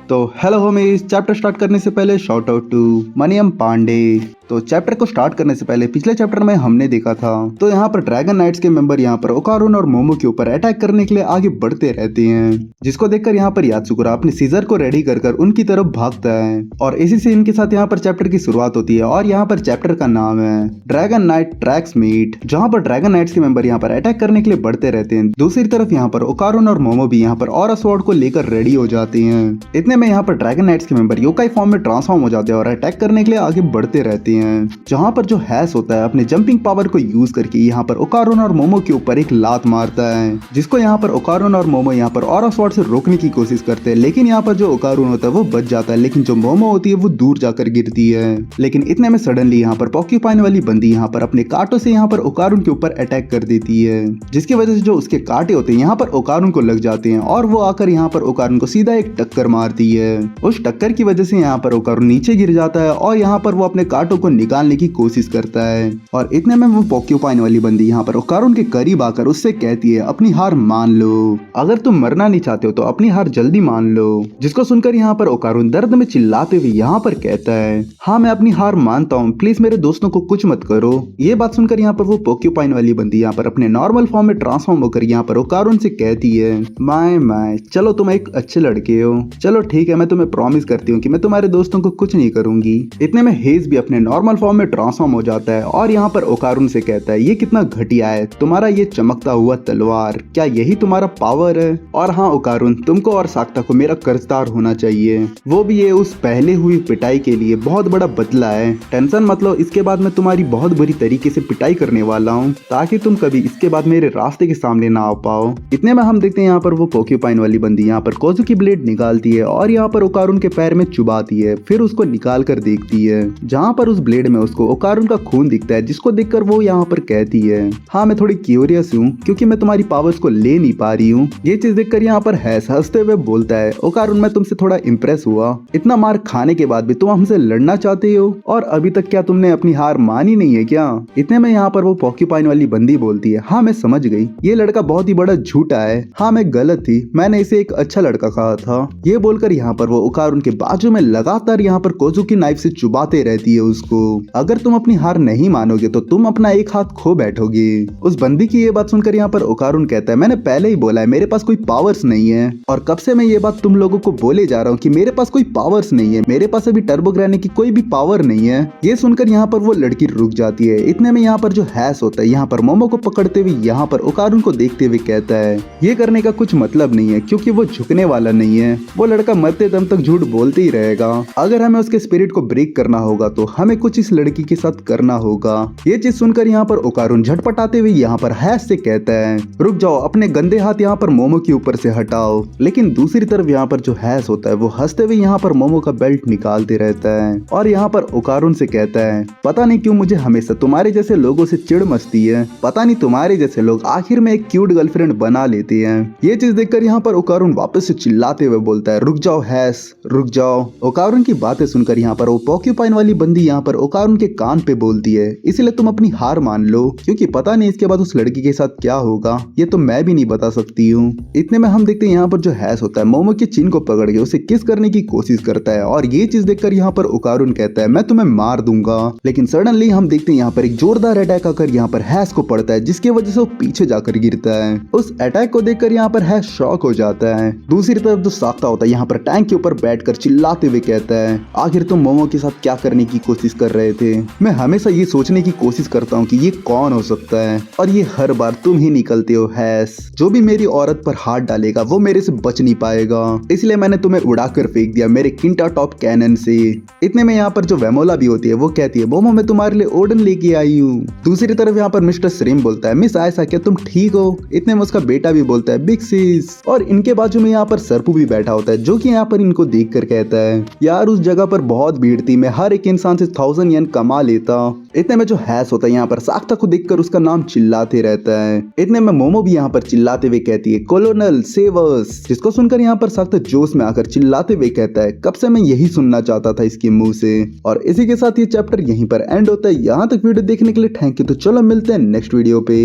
तो hello homies, chapter start करने से पहले शॉट आउट टू मनियम पांडे। तो चैप्टर को स्टार्ट करने से पहले पिछले चैप्टर में हमने देखा था तो यहाँ पर ड्रैगन नाइट्स के मेंबर यहाँ पर ओकारुन और मोमो के ऊपर अटैक करने के लिए आगे बढ़ते रहते हैं, जिसको देखकर यहाँ पर यात्सुकुरा अपने सीजर को रेडी कर उनकी तरफ भागता है और इसी से इनके साथ यहाँ पर चैप्टर की शुरुआत होती है। और यहाँ पर चैप्टर का नाम है ड्रैगन नाइट ट्रैक्स मीट, जहाँ पर ड्रैगन नाइट्स के मेंबर यहाँ पर अटैक करने के लिए बढ़ते रहते हैं। दूसरी तरफ यहाँ पर ओकारुन और मोमो भी यहाँ पर ऑरा स्वॉर्ड को लेकर रेडी हो जाते हैं। इतने में यहाँ पर ड्रैगन नाइट्स के मेंबर योकाई फॉर्म में ट्रांसफॉर्म हो जाते हैं और अटैक करने के लिए आगे बढ़ते रहते हैं, जहाँ पर जो हैस होता है अपने जंपिंग पावर को यूज करके यहाँ पर ओकारुन और मोमो के ऊपर एक लात मारता है, जिसको यहाँ पर ओकारुन और मोमो यहाँ पर ऑरा स्वॉर्ड से रोकने की कोशिश करते हैं। लेकिन यहाँ पर जो ओकारुन होता है वो बच जाता है, लेकिन जो मोमो होती है वो दूर जाकर गिरती है। लेकिन इतने में सडनली यहाँ पर पॉक्यूपाइन वाली बंदी यहाँ पर अपने कांटों से यहाँ पर ओकारुन के ऊपर अटैक कर देती है, जिसकी वजह से जो उसके कांटे होते हैं यहाँ पर ओकारुन को लग जाते हैं और वो आकर यहाँ पर ओकारुन को सीधा एक टक्कर मारती है। उस टक्कर की वजह से यहाँ पर ओकारुन नीचे गिर जाता है और यहाँ पर वो अपने कांटों को निकालने की कोशिश करता है। और इतने में वो पॉक्यूपाइन वाली बंदी यहाँ पर ओकारुन के करीब आकर उससे कहती है अपनी हार मान लो, अगर तुम मरना नहीं चाहते हो तो अपनी हार जल्दी मान लो। जिसको सुनकर यहाँ पर ओकारुन दर्द में चिल्लाते हुए यहाँ पर कहता है हाँ मैं अपनी हार मानता हूँ, प्लीज मेरे दोस्तों को कुछ मत करो। ये बात सुनकर यहाँ पर वो पॉक्यूपाइन वाली बंदी यहाँ पर अपने नॉर्मल फॉर्म में ट्रांसफॉर्म होकर यहाँ पर ओकारुन से कहती है माय चलो तुम एक अच्छे लड़के हो, चलो ठीक है मैं तुम्हें प्रॉमिस करती हूँ कि मैं तुम्हारे दोस्तों को कुछ नहीं करूंगी। इतने में हेज भी अपने नॉर्मल फॉर्म में ट्रांसफॉर्म हो जाता है और यहाँ पर ओकारुन से कहता है ये कितना घटिया है, तुम्हारा ये चमकता हुआ तलवार, क्या यही तुम्हारा पावर है? और हाँ ओकारुन, तुमको और साक्ता को मेरा कर्जदार होना चाहिए, वो भी ये उस पहले हुई पिटाई के लिए बहुत बड़ा बदला है। टेंशन मत लो, इसके बाद मैं तुम्हारी बहुत बुरी तरीके से पिटाई करने वाला हूँ ताकि तुम कभी इसके बाद मेरे रास्ते के सामने ना आ पाओ। इतने में हम देखते हैं यहाँ पर वो पॉक्यूपाइन वाली बंदी यहाँ पर कोजू की ब्लेड निकालती है और यहाँ पर ओकारुन के पैर में चुबाती है, फिर उसको निकाल कर देखती है जहाँ पर उस ब्लेड में उसको ओकारुन का खून दिखता है, जिसको देखकर वो यहाँ पर कहती है हाँ मैं थोड़ी क्यूरियस हूँ क्योंकि मैं तुम्हारी पावर्स को ले नहीं पा रही हूँ। ये चीज देखकर यहाँ पर हैस हंसते हुए बोलता है ओकारुन मैं तुमसे थोड़ा इम्प्रेस हुआ, इतना मार खाने के बाद भी तुम हमसे लड़ना चाहते हो और अभी तक क्या तुमने अपनी हार मानी नहीं है क्या? इतने में यहाँ पर वो पॉक्यूपाइन वाली बंदी बोलती है हाँ मैं समझ गई, ये लड़का बहुत ही बड़ा झूठा है, हाँ मैं गलत थी, मैंने इसे एक अच्छा लड़का कहा था। ये बोलकर यहाँ पर वो ओकारुन के बाजू में लगातार यहाँ पर कोजू की नाइफ से चुबाते रहती है उसको। अगर तुम अपनी हार नहीं मानोगे तो तुम अपना एक हाथ खो बैठोगे। उस बंदी की ये बात सुनकर यहाँ पर ओकारुन कहता है मैंने पहले ही बोला है मेरे पास कोई पावर्स नहीं है और कब से मैं ये बात तुम लोगों को बोले जा रहा हूँ कि मेरे पास कोई पावर्स नहीं है, मेरे पास अभी टर्बो ग्रैनी की कोई भी पावर नहीं है। ये सुनकर यहाँ पर वो लड़की रुक जाती है। इतने में यहाँ पर जो हैस होता है यहाँ पर मोमो को पकड़ते हुए यहाँ पर ओकारुन को देखते हुए कहता है ये करने का कुछ मतलब नहीं है क्योंकि वो झुकने वाला नहीं है, वो लड़का मरते दम तक झूठ बोलते ही रहेगा। अगर हमें उसके स्पिरिट को ब्रेक करना होगा तो हमें कुछ इस लड़की के साथ करना होगा। ये चीज सुनकर यहाँ पर ओकारुन झटपटाते हुए यहाँ पर हैस से कहता है रुक जाओ, अपने गंदे हाथ यहाँ पर मोमो के ऊपर से हटाओ। लेकिन दूसरी तरफ यहाँ पर जो हैस होता है वो हंसते हुए यहाँ पर मोमो का बेल्ट निकालते रहता है और यहाँ पर ओकारुन से कहता है पता नहीं क्यों मुझे हमेशा तुम्हारे जैसे लोगों से चिढ़ मचती है, पता नहीं तुम्हारे जैसे लोग आखिर में एक क्यूट गर्लफ्रेंड बना लेते हैं। ये चीज देखकर यहाँ पर ओकारुन वापस से चिल्लाते हुए बोलता है रुक जाओ हैस रुक जाओ। ओकारुन की बातें सुनकर यहाँ पर वो पॉक्यूपाइन वाली बंदी यहाँ पर ओकारुन के कान पे बोलती है इसलिए तुम अपनी हार मान लो क्योंकि पता नहीं इसके बाद उस लड़की के साथ क्या होगा, ये तो मैं भी नहीं बता सकती हूँ। इतने में हम देखते हैं यहाँ पर जो हैस होता है मोमो के चिन को पकड़ के उसे किस करने की कोशिश करता है और ये चीज देखकर यहाँ पर ओकारुन कहता है मैं तुम्हें मार दूंगा। लेकिन सडनली हम देखते हैं यहाँ पर एक जोरदार अटैक आकर यहाँ पर हैस को पड़ता है, जिसकी वजह से वो पीछे जाकर गिरता है। उस अटैक को देखकर यहाँ पर हैस शॉक हो जाता है। दूसरी तरफ जो साक्ता होता है यहाँ पर टैंक के ऊपर बैठकर चिल्लाते हुए कहता है आखिर तुम मोमो के साथ क्या करने की कोशिश कर रहे थे? मैं हमेशा ये सोचने की कोशिश करता हूँ कि ये कौन हो सकता है और ये हर बार तुम ही निकलते हो हैस। जो भी मेरी औरत पर हाथ डालेगा वो मेरे से बच नहीं पाएगा, इसलिए मैंने तुम्हें उड़ाकर फेंक दिया मेरे किंटा टॉप कैनन से। इतने में यहाँ पर जो वेमोला भी होती है वो कहती है मोमो मैं तुम्हारे लिए ओडन लेके आई हूँ। दूसरी तरफ यहाँ पर मिस्टर श्रीम बोलता है मिस आयसा क्या तुम ठीक हो? इतने में उसका बेटा भी बोलता है बिग सिस। और इनके बाजू में यहाँ पर सरपू भी बैठा होता है जो कि यहाँ पर इनको देख कर कहता है यार उस जगह पर बहुत भीड़ थी, मैं हर एक इंसान से 1000 येन कमा लेता। इतने में जो हैस होता है यहाँ पर साक्ता को देखकर उसका नाम चिल्लाते रहता है। इतने में मोमो भी यहाँ पर चिल्लाते हुए कहती है कोलोनल सेवर्स, जिसको सुनकर यहाँ पर साक्ता जोश में आकर चिल्लाते हुए कहता है कब से मैं यही सुनना चाहता था इसके मुंह से। और इसी के साथ ये चैप्टर यहीं पर एंड होता है। यहाँ तक वीडियो देखने के लिए थैंक यू। तो चलो मिलते हैं नेक्स्ट वीडियो पे।